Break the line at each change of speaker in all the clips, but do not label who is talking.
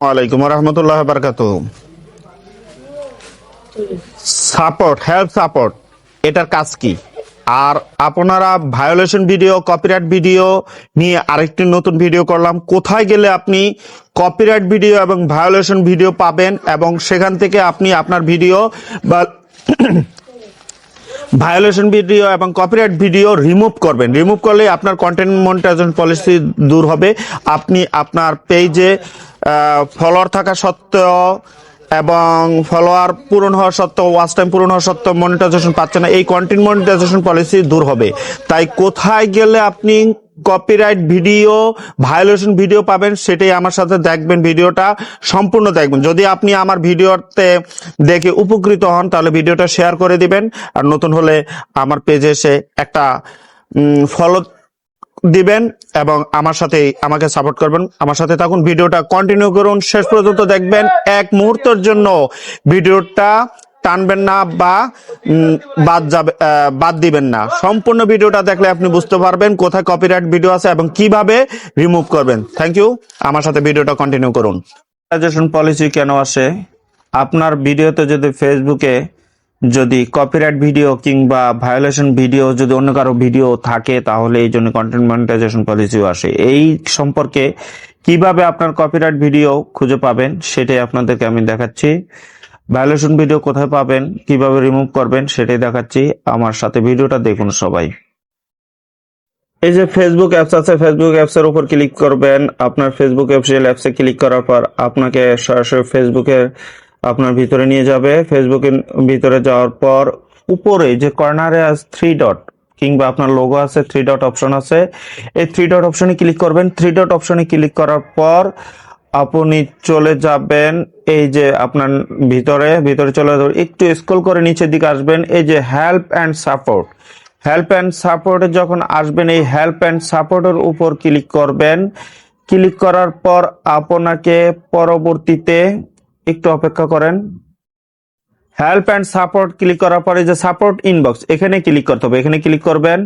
ওয়ালাইকুম রহমতুল্লাহ বারকাতুহু। Support, help support, এটার কাজ কি? আর আপনারা ভায়োলেশন ভিডিও, কপিরাইট ভিডিও নিয়ে আরেকটি নতুন ভিডিও করলাম। কোথায় গেলে আপনি কপিরাইট ভিডিও এবং ভায়োলেশন ভিডিও পাবেন এবং সেখান থেকে আপনি আপনার ভিডিও বা ভায়োলেশন ভিডিও এবং কপিরাইট ভিডিও রিমুভ করবেন। রিমুভ করলে আপনার কন্টেন্ট মনিটাইজেশন পলিসি দূর হবে। আপনি আপনার পেজে ফলোয়ার থাকা সত্ত্বেও এবং ফলোয়ার পূরণ হওয়া সত্ত্বেও, ওয়াচ টাইম পূরণ হওয়া সত্ত্বেও মনিটাইজেশন পাচ্ছে না। এই কন্টেন্ট মনিটাইজেশন পলিসি দূর হবে। তাই কোথায় গেলে আপনি কপিরাইট ভিডিও, ভায়োলেশন ভিডিও পাবেন সেটাই আমার সাথে দেখবেন, ভিডিওটা সম্পূর্ণ দেখবেন। যদি আপনি আমার ভিডিওতে দেখে উপকৃত হন তাহলে ভিডিওটা শেয়ার করে দিবেন। আর নতুন হলে আমার পেজে এসে একটা ফলো দিবেন এবং আমাকে সাপোর্ট করবেন। আমার সাথে থাকুন, ভিডিওটা কন্টিনিউ করুন, শেষ পর্যন্ত দেখবেন। এক মুহূর্তের জন্য ভিডিওটা টানবেন না বা বাদ দিবেন না। সম্পূর্ণ ভিডিওটা দেখলে আপনি বুঝতে পারবেন কোথায় কপিরাইট ভিডিও আছে এবং কিভাবে রিমুভ করবেন। Thank you. আমার সাথে ভিডিওটা কন্টিনিউ করুন। মনিটাইজেশন পলিসি কেন আসে? আপনার ভিডিওতে যদি ফেসবুকে যদি কপিরাইট ভিডিও কিংবা ভায়োলেশন ভিডিও যদি অন্য কারো ভিডিও থাকে তাহলে এই জন্য কন্টেন্ট মনিটাইজেশন পলিসিও আসে। এই সম্পর্কে কিভাবে আপনার কপিরাইট ভিডিও খুঁজে পাবেন সেটাই আপনাদেরকে আমি দেখাচ্ছি। ভায়োলেশন ভিডিও কোথায় পাবেন, কিভাবে রিমুভ করবেন সেটাই দেখাচ্ছি। আমার সাথে ভিডিওটা দেখুন সবাই। এই যে ফেসবুক অ্যাপস আছে, ফেসবুক অ্যাপস এর উপর ক্লিক করবেন। আপনার ফেসবুক অফিসিয়াল অ্যাপসে ক্লিক করার পর আপনাকে সরাসরি ফেসবুকের আপনার ভিতরে নিয়ে যাবে। ফেসবুকের ভিতরে যাওয়ার পর উপরে যে কর্নারে আছে 3 ডট কিংবা আপনার লোগো আছে, 3 ডট অপশন আছে, এই 3 ডট অপশনে ক্লিক করবেন। 3 ডট অপশনে ক্লিক করার পর আপনি চলে যাবেন এই যে আপনার ভিতরে চলে যাবেন, একটু স্ক্রল করে নিচের দিকে আসবেন। এই যে help and support, help and সাপোর্টে যখন আসবেন এই হেল্প অ্যান্ড সাপোর্টের উপর ক্লিক করবেন। ক্লিক করার পর আপনাকে পরবর্তীতে একটু অপেক্ষা করেন। হেল্প অ্যান্ড সাপোর্ট ক্লিক করার পরে যে সাপোর্ট ইনবক্স এখানে ক্লিক করতে হবে, এখানে ক্লিক করবেন।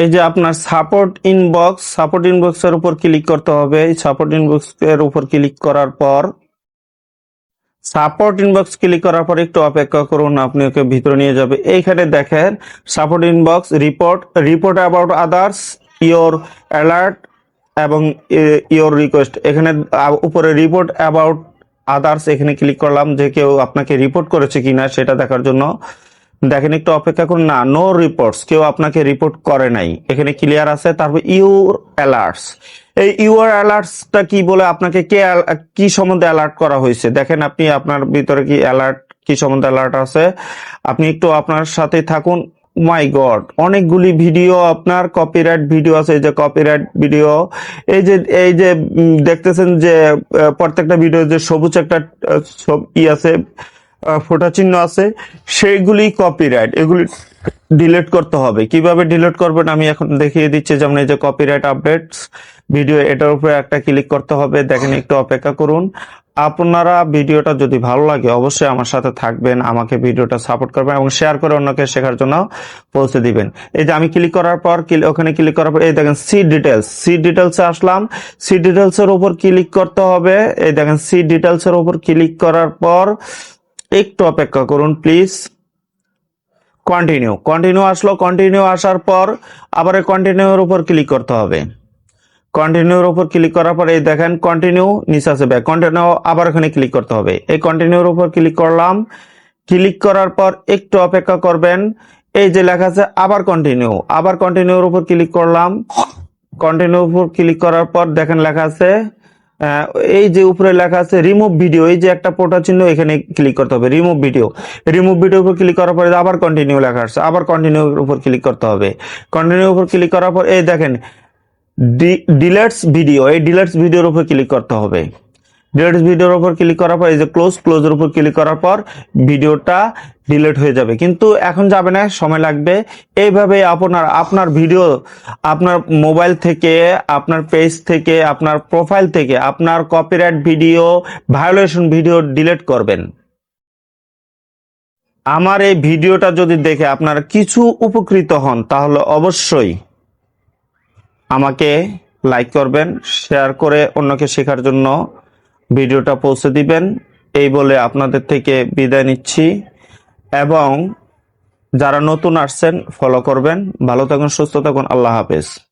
এই যে আপনার সাপোর্ট ইনবক্সের উপর ক্লিক করতে হবে। সাপোর্ট ইনবক্সের উপর ক্লিক করার পর একটু অপেক্ষা করুন, আপনি ওকে ভিতরে নিয়ে যাবে। এইখানে দেখেন support inbox, report about others, your alert এবং ইয়োর রিকোয়েস্ট। এখানে উপরে রিপোর্ট অ্যাবাউট আদার্স এখানে ক্লিক করলাম যে কেউ আপনাকে রিপোর্ট করেছে কিনা সেটা দেখার জন্য। দেখেন একটু অপেক্ষা করুন। না, নো রিপোর্টস, কেউ আপনাকে রিপোর্ট করে নাই, এখানে ক্লিয়ার আছে। তারপর ইউর অ্যালার্টস, এই ইউর অ্যালার্টসটা কি বলে আপনাকে কি সম্বন্ধে অ্যালার্ট করা হয়েছে দেখেন আপনি আপনার ভিতরে কি সম্বন্ধে অ্যালার্ট আছে। আপনি একটু আপনার সাথে থাকুন। মাই গড, অনেকগুলি ভিডিও আপনার কপিরাইট ভিডিও আছে। এই যে কপিরাইট ভিডিও, এই যে দেখতেছেন যে প্রত্যেকটা ভিডিও যে সবুজ একটা আছে, ফোঁটা চিহ্ন আছে, সেইগুলি কপিরাইট। এগুলি ডিলিট করতে হবে। কিভাবে ডিলিট করবেন আমি এখন দেখিয়ে দিচ্ছি। যেমন এই যে কপিরাইট আপডেটস ভিডিও, এটার উপরে একটা ক্লিক করতে হবে। দেখেন একটু অপেক্ষা করুন। আপনারা ভিডিওটা যদি ভালো লাগে অবশ্যই আমার সাথে থাকবেন, আমাকে ভিডিওটা সাপোর্ট করবেন এবং শেয়ার করে অন্যকে শেখার জন্য পৌঁছে দিবেন। এই যে আমি ক্লিক করার পর ওখানে ক্লিক করার পর এই দেখেন সি ডিটেলসে আসলাম। সি ডিটেলসের উপর ক্লিক করতে হবে। এই দেখেন সি ডিটেলসের উপর ক্লিক করার পর একটু অপেক্ষা করুন প্লিজ। কন্টিনিউ আসলো। কন্টিনিউ আসার পর আবার এই কন্টিনিউর উপর ক্লিক করতে হবে। কন্টিনিউর উপর ক্লিক করার পর এই দেখেন কন্টিনিউ নিচে আছে ব্যাক, কন্টিনিউ আবার এখানে ক্লিক করতে হবে। এই কন্টিনিউর উপর ক্লিক করলাম। ক্লিক করার পর একটু অপেক্ষা করবেন। এই যে লেখা আছে আবার কন্টিনিউর উপর ক্লিক করলাম। কন্টিনিউর উপর ক্লিক করার পর দেখেন লেখা আছে এই যে উপরে লেখা আছে রিমুভ ভিডিও, এই যে একটা পোটা চিহ্ন, এখানে ক্লিক করতে হবে। রিমুভ ভিডিওর উপর ক্লিক করার পরে আবার কন্টিনিউ লেখা আছে, আবার কন্টিনিউর উপর ক্লিক করতে হবে। কন্টিনিউর উপর ক্লিক করার পর এই দেখেন ডিলেটস ভিডিও, এই ডিলেটস ভিডিওর উপর ক্লিক করতে হবে। ডিলেটস ভিডিওর উপর ক্লিক করার পর এই যে ক্লোজের উপর ক্লিক করার পর ভিডিওটা ডিলিট হয়ে যাবে, কিন্তু এখন যাবে না, সময় লাগবে। এইভাবে আপনার ভিডিও আপনার মোবাইল থেকে, আপনার পেজ থেকে, আপনার প্রোফাইল থেকে আপনার copyright video, violation video delete করবেন। আমার এই ভিডিওটা যদি দেখে আপনারা কিছু উপকৃত হন তাহলে অবশ্যই আমাকে লাইক করবেন, শেয়ার করে অন্যকে শেখার জন্য ভিডিওটা পৌঁছে দিবেন এই বলে আপনাদের থেকে বিদায় নিচ্ছি। এবং যারা নতুন আসছেন ফলো করবেন। ভালো থাকুন, সুস্থ থাকুন। আল্লাহ হাফেজ।